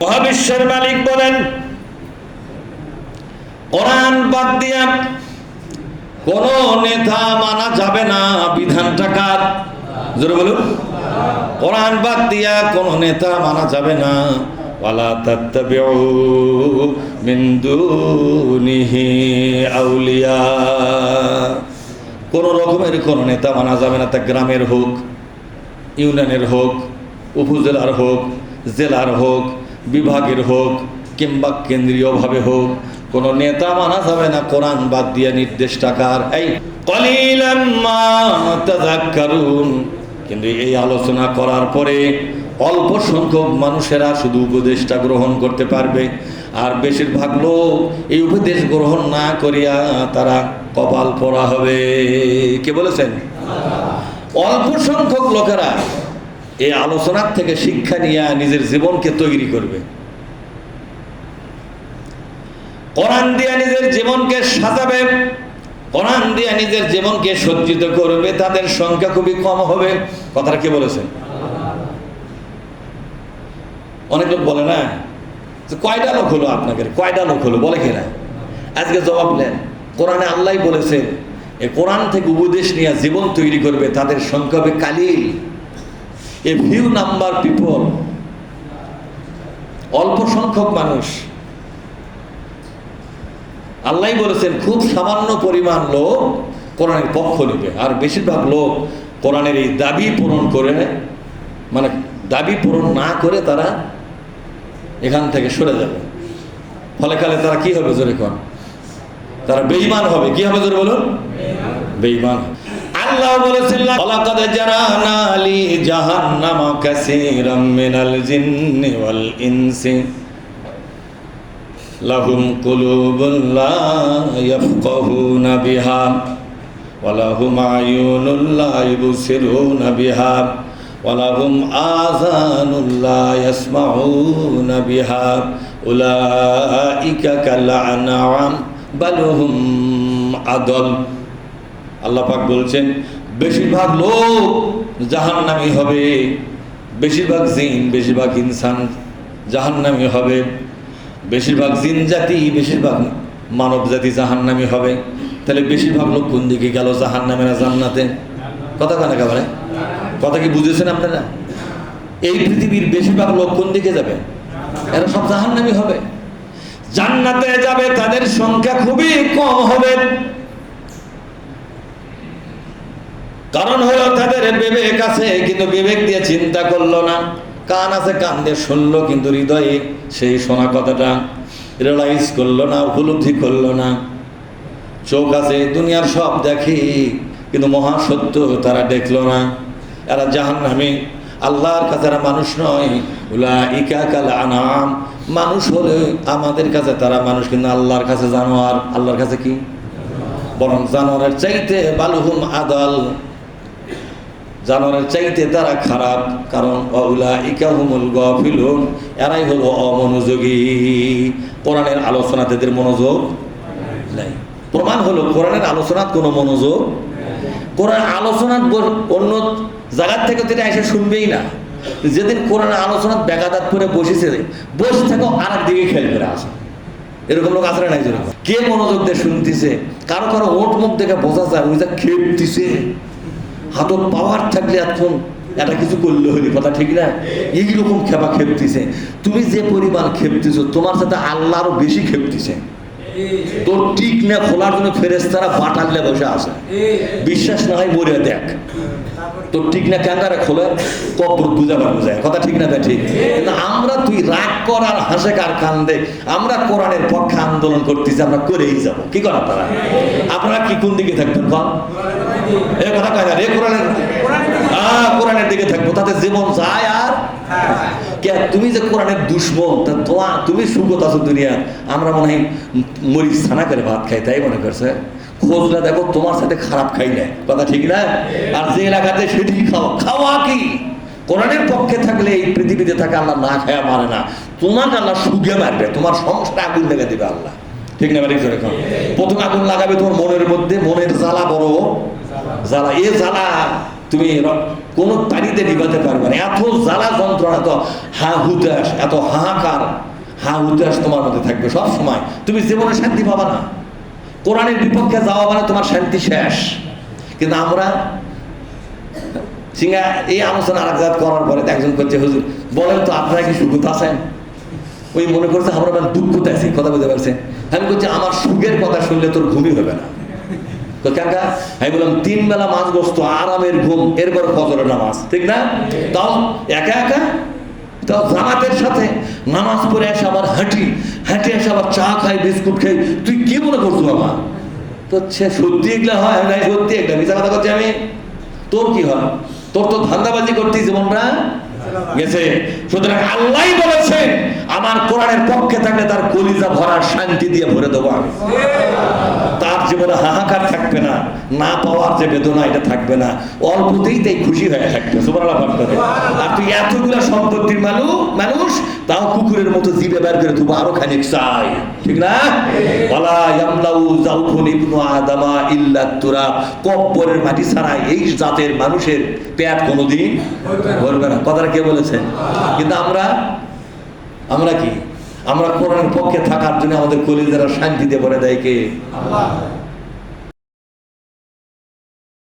মহাবিশ্বের মালিক বলেন, কোরআন বাদ দিয়া কোন নেতা মানা যাবে না। বিধানটা কার? জোরে বলুন। কোরআন বাদ দিয়া কোন নেতা মানা যাবে না। ওয়ালা তাত্তাবিউ মিন দুনিহি আউলিয়া, কোন রকমের কোন নেতা মানা যাবে না। তা গ্রামের হোক, ইউনিয়নের হোক, উপজেলার হোক, জেলার হোক, বিভাগের হোক, কিংবা কেন্দ্রীয়ভাবে হোক, কোন নেতা মানা যাবে না কোরআন বাদ দিয়ে। নির্দেশটা কার? এই কলিলাম মা তাযাক্কারুন। কিন্তু এই আলোচনা করার পরে অল্প সংখ্যক মানুষেরা শুধু উপদেশটা গ্রহণ করতে পারবে, আর বেশিরভাগ লোক এই উপদেশ গ্রহণ না করিয়া তারা কপাল পোড়া হবে। কে বলেছেন? অল্প সংখ্যক লোকেরা এই আলোচনার থেকে শিক্ষা নিয়ে নিজের জীবনকে তৈরি করবে, কোরআন দিয়ে নিজের জীবনকে সাজাবে, কোরআন দিয়ে নিজের জীবনকে সজ্জিত করবে, তাদের সংখ্যা খুবই কম হবে। কথাটা কে বলেছেন? অনেক লোক বলে না যে কয়টা লোক হলো, আপনাকে কয়টা লোক হলো, বলে কিনা? আজকে জবাব নেন, কোরআনে আল্লাহ বলেছে এই কোরআন থেকে উপদেশ নিয়ে জীবন তৈরি করবে তাদের সংখ্যা হবে কালিল, এ ফিউ নাম্বার পিপল, অল্প সংখ্যক মানুষ। আল্লাহ বলেছেন খুব সামান্য পরিমাণ লোক কোরআনের পক্ষ নেবে, আর বেশিরভাগ লোক কোরআনের এই দাবি পূরণ করে, মানে দাবি পূরণ না করে তারা এখান থেকে সরে যাবে। ফলে কালে তারা কি হবে? জোরে কোন? তারা বেঈমান হবে। কি হবে? জোরে বলুন। বেঈমান। আল্লাহ বলেছেন লাকাদ জারানা লি জাহান্নামা কাসীরাম মিনাল জিন্নি ওয়াল ইনসি লাহুম কুলুবুন লা ইয়াফকাহুনা বিহা ওয়া লাহুম আয়ুনুন লা ইবসিরুনা বিহা ওয়া লাহুম আযানুন লা ইয়াসমাউনা বিহা উলাইকা কাল আনআম বাল হুম আদল। আল্লাহ পাক বলছেন বেশিরভাগ লোক জাহান্নামী হবে, বেশিরভাগ জিন, বেশিরভাগ ইনসান জাহান্নামী হবে, বেশিরভাগ জিন জাতি, বেশিরভাগ মানব জাতি জাহান্নামী হবে। তাহলে বেশিরভাগ লোক কোন দিকে গেল? জাহান্নামে না জান্নাতে? কথা কেন একেবারে? কথা কি বুঝেছেন আপনারা? এই পৃথিবীর বেশিরভাগ লোক কোন দিকে যাবে? এরা সব জাহান্নামী হবে। জান্নাতে যাবে তাদের সংখ্যা খুবই কম হবে। কারণ হলো তাদের বিবেক আছে কিন্তু বিবেক দিয়ে চিন্তা করলো না, কান আছে কান দিয়ে শুনলো কিন্তু হৃদয়ে সেই শোনা কথাটা রিয়েলাইজ করলো না, উপলব্ধি করলো না। চোখ আছে দুনিয়ার সব দেখি কিন্তু মহাসত্য তারা দেখলো না। এরা জাহান্নামী। আল্লাহর কাছে এরা মানুষ নয়। উলাইকা কাল আনআম, মানুষ হলে আমাদের কাছে তারা মানুষ কিন্তু আল্লাহর কাছে জানোয়ার। আল্লাহর কাছে কি? বরং জানোয়ারের চাইতে বালহুম আদাল, জানোয়ারের চাইতে তারা খারাপ। কারণ উলাইকা হুমুল গাফিলুন, এরাই হলো অমনোযোগী। কোরআনের আলোচনাতে এদের মনোযোগ নাই। প্রমাণ হলো কোরআনের আলোচনার কোনো মনোযোগ, কোরআন আলোচনার অন্য জায়গার থেকে তিনি এসে শুনবেই না। যেদিন কোরআনের আলোচনার বেকাদাত করে বসেছে, বসে থাকো আর একদিকে খেয়াল করে আসে। এরকম লোক আসলে নাই। যেরকম কে মনোযোগ দিয়ে শুনতেছে, কারো কারো ওট মুখ দেখে বোঝা যায় ওই যা খেপতিছে, হাতত পাওয়ার থাকলে এখন এটা কিছু করলে হইলে, কথা ঠিক না? এইরকম খেপা খেপতিছে। তুমি যে পরিমাণ খেপতিছো তোমার সাথে আল্লাহ আরো বেশি খেপতিছে। তোর টিক না খোলার জন্য ফেরেশতারা বাটালে বসে আছে। বিশ্বাস না হয় মরে দেখ, তোর ঠিক না ক্যাঙ্গারে খোলে কবর বুঝাবার বুঝায়। কথা ঠিক না? ঠিক। কিন্তু আমরা তুই রাগ কর আর হাসে কার কান্দে, আমরা কোরআনের পক্ষে আন্দোলন করতেছি, আমরা করেই যাবো। কি করেন আপনারা? আপনারা কি কোন দিকে থাকবেন? এ কথা কয় না রে, কোরআনের দিকে থাকবো, তাতে জীবন যায়। আর তুমি যে কোরআনের দুশ্মন, তুমি সুগত আছো দুনিয়া, আমরা মনে হয় মরিচ ছানা করে ভাত খাই তাই মনে করছে। খোঁজটা দেখো তোমার সাথে খারাপ খাই না। কথা ঠিক না? আর যে এলাকাতে সেটি খাওয়া কি? কোরআনের পক্ষে থাকলে এই পৃথিবীতে থাকে আল্লাহ না খায়া মারে না, তোমাকে আল্লাহ সুগে মারবে, তোমার সংসারে আগুন লেগে দেবে আল্লাহ। ঠিক না? প্রথম আগুন লাগাবে তোমার মনের মধ্যে, মনের জ্বালা বড় জ্বালা। এ জ্বালা তুমি কোনো তাড়িতে নিভাতে পারবে না। এত জ্বালা যন্ত্রণা, এত হুতাশ, এত হাহাকার, হুতাশ তোমার মধ্যে থাকবে সব সময়। তুমি জীবনে শান্তি পাবা না। কোরআনের বিপক্ষে যাওয়া মানে তোমার শান্তি শেষ। কিন্তু আমরা সিঙ্গা এই আলোচনা আলাদা করার পরে একজন করছে, হুজুর বলেন তো আপনারা কি সুখত আছেন? ওই মনে করছে আমরা মানে দুঃখতে আছি, কথা বলতে পারছে। আমি বলছি আমার সুখের কথা শুনলে তোর ঘুমই হবে না। তো কাকা আমি বললাম 3 বেলা মাছ গোস্ত, আরামের ঘুম, এরপর ফজরের নামাজ, ঠিক না? তাও একা একা, তাও জামাতের সাথে নামাজ পড়ে এসে আবার হাঁটি এসে আবার চা খাই, বিস্কুট খাই। তুই কি মনে করছো বাবা? তো সত্যি এগুলা হয় নাই? সত্যি একটা মিথ্যা কথা করছি আমি? তোর কি হয়? তোর তো ধান্দাবাজি করতেই জীবনটা গেছে। সুতরাং আল্লাহ বলেছেন আমার কোরআনের পক্ষে থাকলে তার কলিজা ভরার শান্তি দিয়ে ভরে দেবো আমি। তার জীবনে হাহাকার থাকবে না, না পাওয়ার যে বেদনা এটা থাকবে না, অল্পতেই তাই খুশি হয়ে থাকবে। সুবহানাল্লাহ। আর তুই এতগুলা সম্পত্তির মানুষ তাও কুকুরের মতো জিভে বের করে দেবো আরো খানিক চাই, ঠিক না? ওয়ালা ইয়ামলাউ যাওফুন ইবনু আদামা ইল্লা তুরাব, কব্বরের মাটি ছাড়া এই জাতের মানুষের পেট কোনোদিন ভরবে না। কথাটা কে বলেছেন? কিন্তু আমরা কি, আমরা কোরআনের পক্ষে থাকার জন্য আমাদের কলিজারা শান্তি দিয়ে ভরে দেয় কে? আল্লাহ।